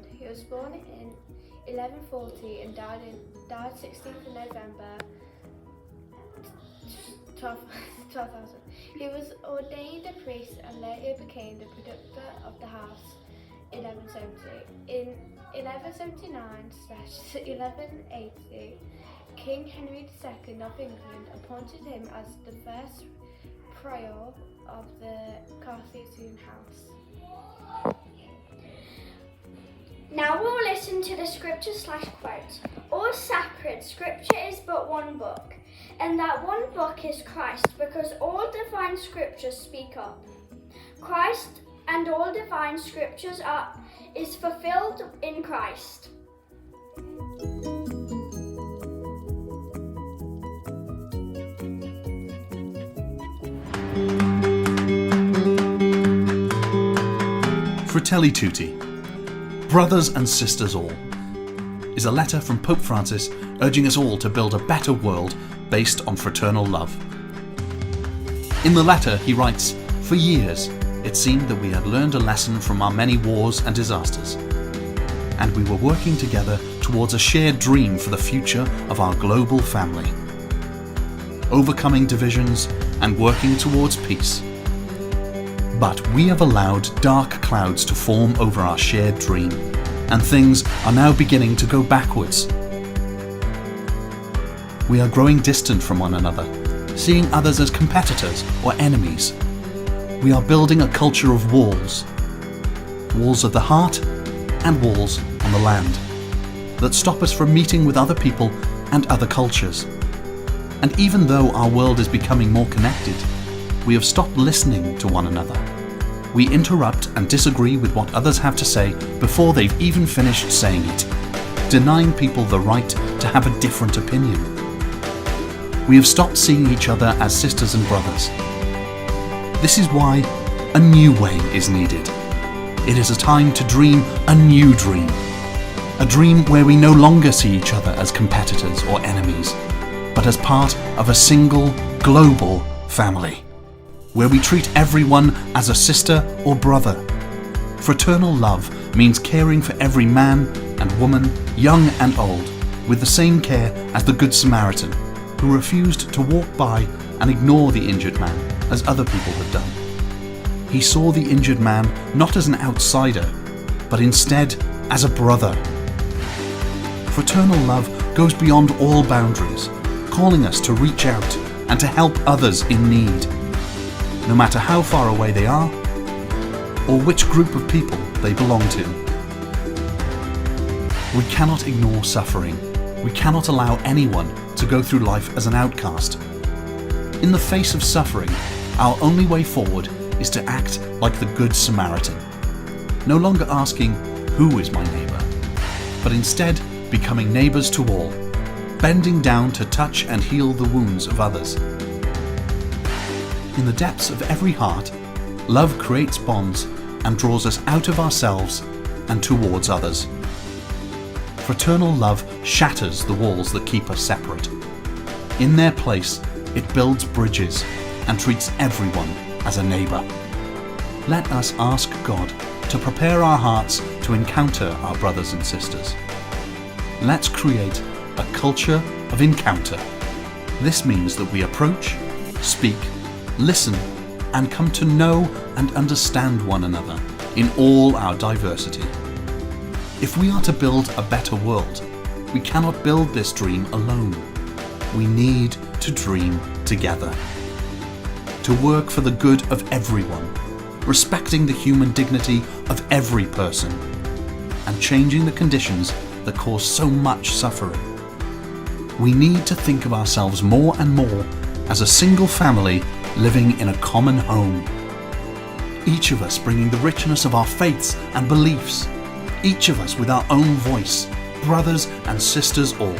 England. He was born in 1140 and died 16th of November 12,000. He was ordained a priest and later became the protector of the house in 1170. In 1179/1180, King Henry II of England appointed him as the first prior of the Carthusian house. Now we'll listen to the scripture/quote. All sacred scripture is but one book, and that one book is Christ, because all divine scriptures speak of Christ, and all divine scriptures is fulfilled in Christ. Fratelli Tutti, brothers and sisters all, is a letter from Pope Francis urging us all to build a better world based on fraternal love. In the letter he writes, "For years it seemed that we had learned a lesson from our many wars and disasters, and we were working together towards a shared dream for the future of our global family, overcoming divisions and working towards peace. But we have allowed dark clouds to form over our shared dream, and things are now beginning to go backwards. We are growing distant from one another, seeing others as competitors or enemies. We are building a culture of walls of the heart and walls on the land, that stop us from meeting with other people and other cultures. And even though our world is becoming more connected, we have stopped listening to one another. We interrupt and disagree with what others have to say before they've even finished saying it, denying people the right to have a different opinion. We have stopped seeing each other as sisters and brothers. This is why a new way is needed. It is a time to dream a new dream. A dream where we no longer see each other as competitors or enemies, but as part of a single, global family, where we treat everyone as a sister or brother. Fraternal love means caring for every man and woman, young and old, with the same care as the Good Samaritan, who refused to walk by and ignore the injured man as other people had done. He saw the injured man not as an outsider, but instead as a brother. Fraternal love goes beyond all boundaries, calling us to reach out and to help others in need, no matter how far away they are or which group of people they belong to. We cannot ignore suffering. We cannot allow anyone to go through life as an outcast. In the face of suffering, our only way forward is to act like the Good Samaritan, no longer asking, "Who is my neighbour?" but instead becoming neighbours to all, bending down to touch and heal the wounds of others. In the depths of every heart, love creates bonds and draws us out of ourselves and towards others. Fraternal love shatters the walls that keep us separate. In their place, it builds bridges and treats everyone as a neighbour. Let us ask God to prepare our hearts to encounter our brothers and sisters. Let's create a culture of encounter. This means that we approach, speak, listen, and come to know and understand one another in all our diversity. If we are to build a better world, we cannot build this dream alone. We need to dream together. To work for the good of everyone, respecting the human dignity of every person, and changing the conditions that cause so much suffering. We need to think of ourselves more and more as a single family living in a common home. Each of us bringing the richness of our faiths and beliefs. Each of us with our own voice, brothers and sisters all.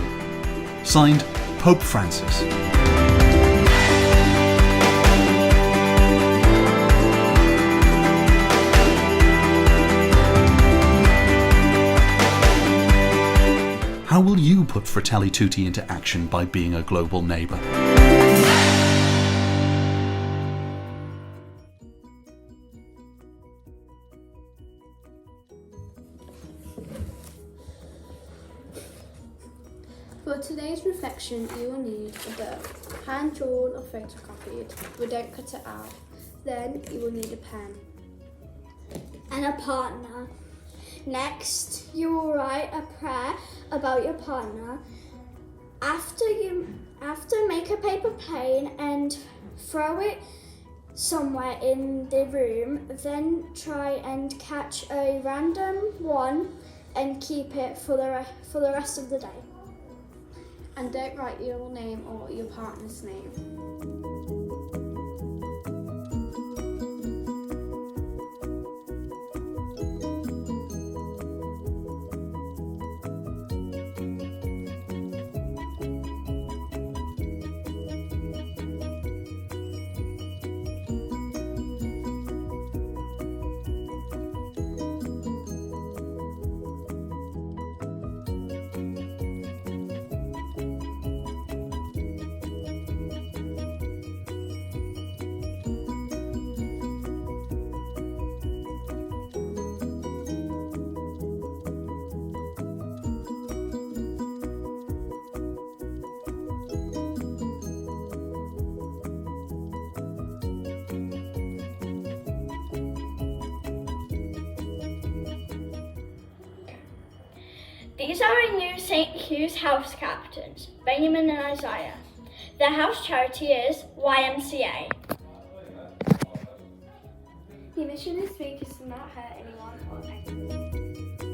Signed, Pope Francis. How will you put Fratelli Tutti into action by being a global neighbour? addition, you will need a book, hand drawn or photocopied, but don't cut it out. Then you will need a pen. And a partner. Next, you will write a prayer about your partner. After make a paper plane and throw it somewhere in the room, then try and catch a random one and keep it for the rest of the day. And don't write your name or your partner's name. These are our new St. Hugh's house captains, Benjamin and Isaiah. Their house charity is YMCA. The mission this week is to not hurt anyone or anything.